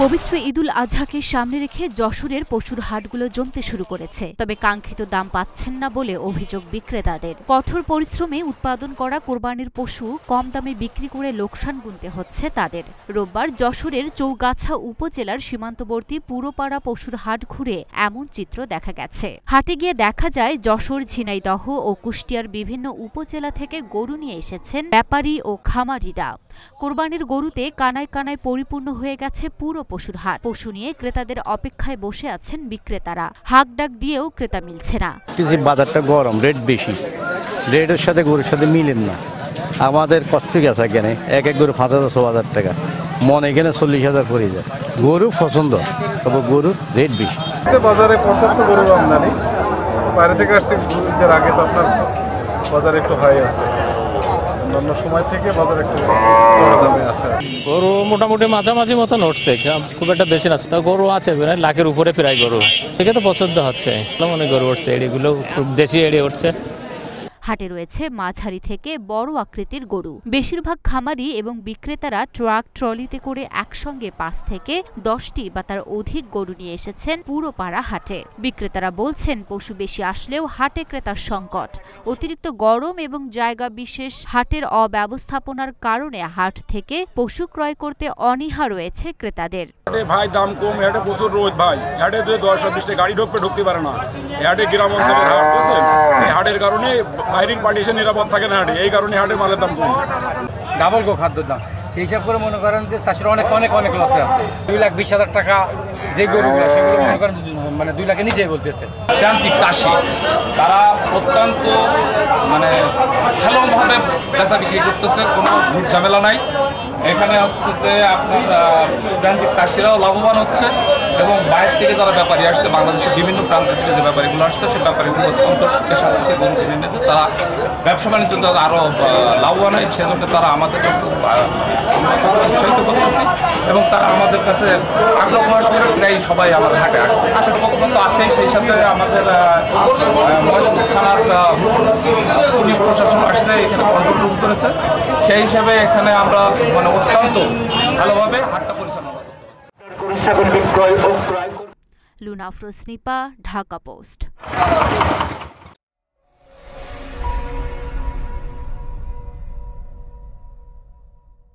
পবিত্র ঈদুল আজহাকে সামনে রেখে যশোরের পশুর হাটগুলো জমতে শুরু করেছে। তবে কাঙ্ক্ষিত দাম পাচ্ছেন না বলে অভিযোগ বিক্রেতাদের। কঠোর পরিশ্রমে উৎপাদন করা কোরবানির পশু কম দামে বিক্রি করে লোকসান গুনতে হচ্ছে তাদের। রোববার যশোরের চৌগাছা উপজেলার সীমান্তবর্তী পুরোপাড়া পশুর হাট ঘুরে এমন চিত্র দেখা গেছে। হাটে গিয়ে দেখা যায় যশোর, ঝিনাইদহ ও কুষ্টিয়ার বিভিন্ন উপজেলা থেকে গরু নিয়ে এসেছেন ব্যাপারী ও খামারিরা। কোরবানির গরুতে কানায় কানায় পরিপূর্ণ হয়ে গেছে পুরো পশুর হাট। পশু নিয়ে ক্রেতাদের অপেক্ষায় বসে আছেন বিক্রেতারা। হাক ডাক দিয়েও ক্রেতা মিলছে না। বাজারটা গরম, রেট বেশি, রেটের সাথে গরুর সাথে মিলেন না। আমাদের কষ্ট গেছে এখানে এক গরু 5,000-6,000 টাকা মন, এখানে 40,000 পড়ে যায়। গরু পছন্দ, তবে গরুর রেট বেশি। বাজারে পর্যাপ্ত গরুর আমদানি, বাইরে থেকে আসছে ঈদের আগে তো আপনার বাজার একটু হাই আছে, অন্য সময় থেকে বাজার একটু চড়া দামে আছে। গরু মোটামুটি মাঝামাঝি মতন উঠছে, খুব একটা বেশি না। তা গরু আছে লাখের উপরে প্রায় গরু, থেকে তো পছন্দ হচ্ছে। অনেক গরু উঠছে, এড়িগুলো খুব দেশি এড়ি উঠছে। হাটে রয়েছে মাঝারি থেকে বড় আকৃতির গরু। বেশিরভাগ খামারি এবং বিক্রেতারা ট্রাক ট্রলিতে করে একসঙ্গে 5 থেকে 10টি বা তার অধিক গরু নিয়ে এসেছেন পুরোপাড়া হাটে। বিক্রেতারা বলছেন পশু বেশি আসলেও হাটে ক্রেতার সংকট। অতিরিক্ত গরম এবং জায়গা বিশেষ হাটের অব্যবস্থাপনার কারণে হাট থেকে পশু ক্রয় করতে অনীহা রয়েছে ক্রেতাদের। ভাই দাম কম, হাটে প্রচুর রোদ ভাই, হাটে 10-20টা গাড়ি ঢুকতে পারে না। হাটে গ্রাম অঞ্চলের হাট, বুঝছেন? এই হাটের কারণে বাইরের পার্টি এসে নিরাপদ থাকে না হাটে, এই কারণে হাটের মালের দাম কম। ডাবল খাদ্যের দাম সেই হিসাব করে মনে করেন যে চাষিরা অনেক লসে আছে। 2,20,000 টাকা যে গরুগুলো, সেগুলো মনে করেন মানে 2 লাখের নিচেই বলতেছে। প্রান্তিক চাষি তারা অত্যন্ত ভালোভাবে বেচা বিক্রি করতেছে, কোনো ঝুট ঝামেলা নাই। এখানে হচ্ছে যে আপনার প্রান্তিক চাষিরাও লাভবান হচ্ছে এবং বাইরে থেকে যারা ব্যাপারী আসছে, বাংলাদেশের বিভিন্ন প্রান্ত থেকে যে ব্যাপারীগুলো আসছে, সেই ব্যাপারীগুলো অত্যন্ত সুখের সাথে গরু কিনে নিতে তারা ব্যবসা বাণিজ্য আরও লাভবান হয়। সেজন্য তারা আমাদের কাছে উৎসাহিত করতেছে এবং তারা আমাদের কাছে আগ্রহ সহকারে প্রায় সবাই আমাদের হাটে আসছে। পক্ষ তো আছে, সেই সাথে আমাদের মহেশপুর থানার পুলিশ প্রশাসন আসছে, এখানে কন্ট্রোল রুম করেছে। সেই হিসাবে এখানে আমরা অত্যন্ত ভালোভাবে হাটটা পরিচালনা করতে। লুনা আফরোজ, নিপা, ঢাকা পোস্ট।